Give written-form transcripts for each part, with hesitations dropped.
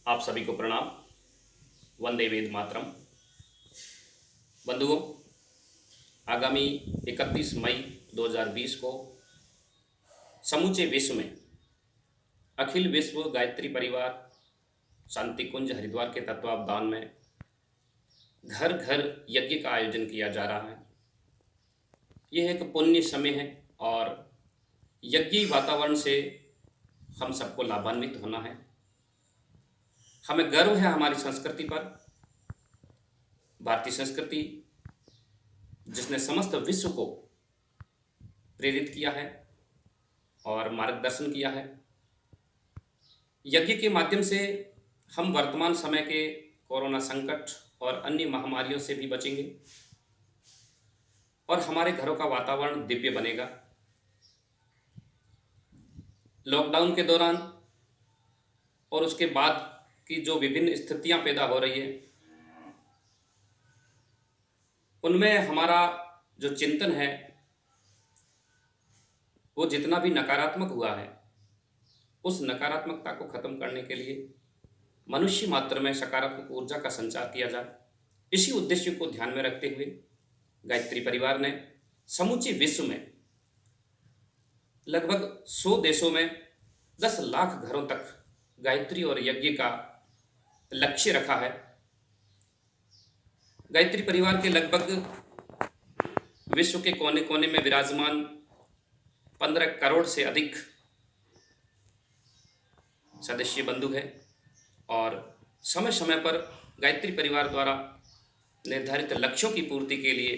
आप सभी को प्रणाम। वंदे वेद मातरम। बंधुओं, आगामी 31 मई 2020 को समूचे विश्व में अखिल विश्व गायत्री परिवार शांति कुंज हरिद्वार के तत्वावधान में घर घर यज्ञ का आयोजन किया जा रहा है। यह एक पुण्य समय है और यज्ञी वातावरण से हम सबको लाभान्वित होना है। हमें गर्व है हमारी संस्कृति पर, भारतीय संस्कृति जिसने समस्त विश्व को प्रेरित किया है और मार्गदर्शन किया है। यज्ञ के माध्यम से हम वर्तमान समय के कोरोना संकट और अन्य महामारियों से भी बचेंगे और हमारे घरों का वातावरण दिव्य बनेगा। लॉकडाउन के दौरान और उसके बाद की जो विभिन्न स्थितियां पैदा हो रही है, उनमें हमारा जो चिंतन है वो जितना भी नकारात्मक हुआ है, उस नकारात्मकता को खत्म करने के लिए मनुष्य मात्र में सकारात्मक ऊर्जा का संचार किया जाए। इसी उद्देश्य को ध्यान में रखते हुए गायत्री परिवार ने समूचे विश्व में लगभग 100 देशों में 10 लाख घरों तक गायत्री और यज्ञ का लक्ष्य रखा है। गायत्री परिवार के लगभग विश्व के कोने कोने में विराजमान 15 करोड़ से अधिक सदस्य बंधु हैं और समय समय पर गायत्री परिवार द्वारा निर्धारित लक्ष्यों की पूर्ति के लिए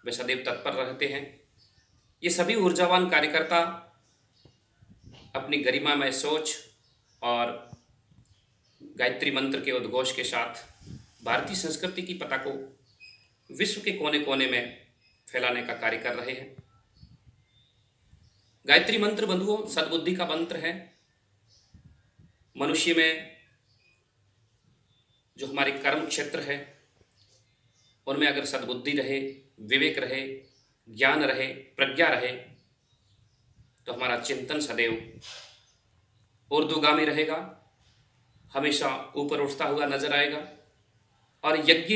वे सदैव तत्पर रहते हैं। ये सभी ऊर्जावान कार्यकर्ता अपनी गरिमामय सोच और गायत्री मंत्र के उद्घोष के साथ भारतीय संस्कृति की पता को विश्व के कोने कोने में फैलाने का कार्य कर रहे हैं। गायत्री मंत्र बंधुओं सद्बुद्धि का मंत्र है। मनुष्य में जो हमारे कर्म क्षेत्र है उनमें अगर सद्बुद्धि रहे, विवेक रहे, ज्ञान रहे, प्रज्ञा रहे तो हमारा चिंतन सदैव ऊर्ध्वगामी रहेगा, हमेशा ऊपर उठता हुआ नजर आएगा। और यज्ञ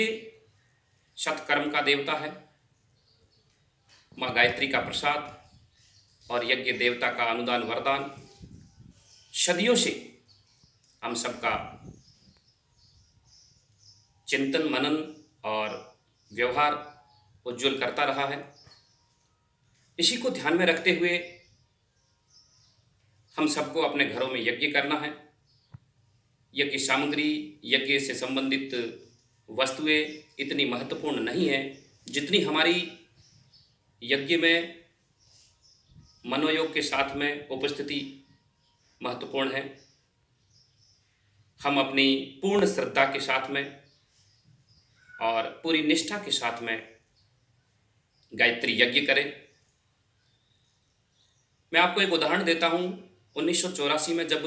सत्कर्म का देवता है, माँ गायत्री का प्रसाद और यज्ञ देवता का अनुदान वरदान सदियों से हम सबका चिंतन मनन और व्यवहार उज्जवल करता रहा है। इसी को ध्यान में रखते हुए हम सबको अपने घरों में यज्ञ करना है। यज्ञ सामग्री, यज्ञ से संबंधित वस्तुएं इतनी महत्वपूर्ण नहीं है जितनी हमारी यज्ञ में मनोयोग के साथ में उपस्थिति महत्वपूर्ण है। हम अपनी पूर्ण श्रद्धा के साथ में और पूरी निष्ठा के साथ में गायत्री यज्ञ करें। मैं आपको एक उदाहरण देता हूँ। 1984 में जब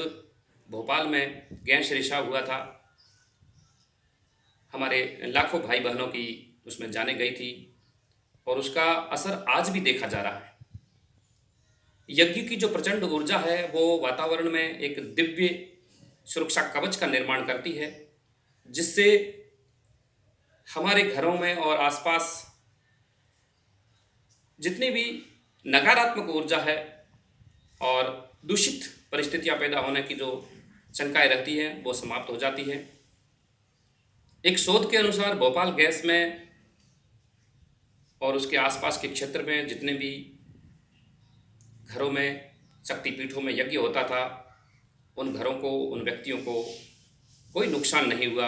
भोपाल में गैस रिसाव हुआ था, हमारे लाखों भाई बहनों की उसमें जाने गई थी और उसका असर आज भी देखा जा रहा है। यज्ञ की जो प्रचंड ऊर्जा है वो वातावरण में एक दिव्य सुरक्षा कवच का निर्माण करती है, जिससे हमारे घरों में और आसपास जितनी भी नकारात्मक ऊर्जा है और दूषित परिस्थितियां पैदा होने की जो शंकाएं रहती हैं वो समाप्त हो जाती है। एक शोध के अनुसार भोपाल गैस में और उसके आसपास के क्षेत्र में जितने भी घरों में शक्तिपीठों में यज्ञ होता था, उन घरों को, उन व्यक्तियों को कोई नुकसान नहीं हुआ।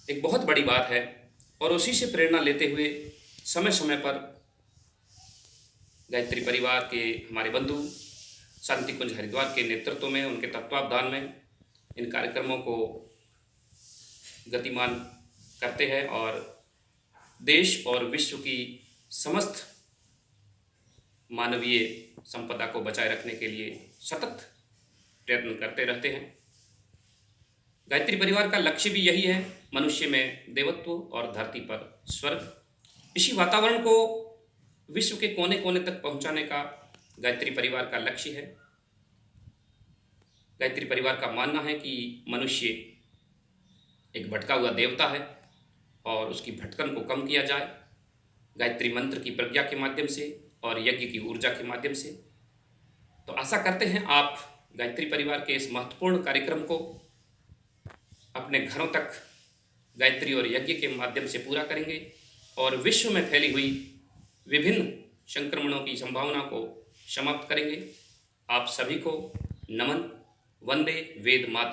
एक बहुत बड़ी बात है और उसी से प्रेरणा लेते हुए समय समय पर गायत्री परिवार के हमारे बंधु शांति कुंज हरिद्वार के नेतृत्व में, उनके तत्वावधान में इन कार्यक्रमों को गतिमान करते हैं और देश और विश्व की समस्त मानवीय संपदा को बचाए रखने के लिए सतत प्रयत्न करते रहते हैं। गायत्री परिवार का लक्ष्य भी यही है, मनुष्य में देवत्व और धरती पर स्वर्ग। इसी वातावरण को विश्व के कोने कोने तक पहुंचाने का गायत्री परिवार का लक्ष्य है। गायत्री परिवार का मानना है कि मनुष्य एक भटका हुआ देवता है और उसकी भटकन को कम किया जाए गायत्री मंत्र की प्रज्ञा के माध्यम से और यज्ञ की ऊर्जा के माध्यम से। तो आशा करते हैं आप गायत्री परिवार के इस महत्वपूर्ण कार्यक्रम को अपने घरों तक गायत्री और यज्ञ के माध्यम से पूरा करेंगे और विश्व में फैली हुई विभिन्न संक्रमणों की संभावना को समाप्त करेंगे। आप सभी को नमन। वंदे वेद मातरम।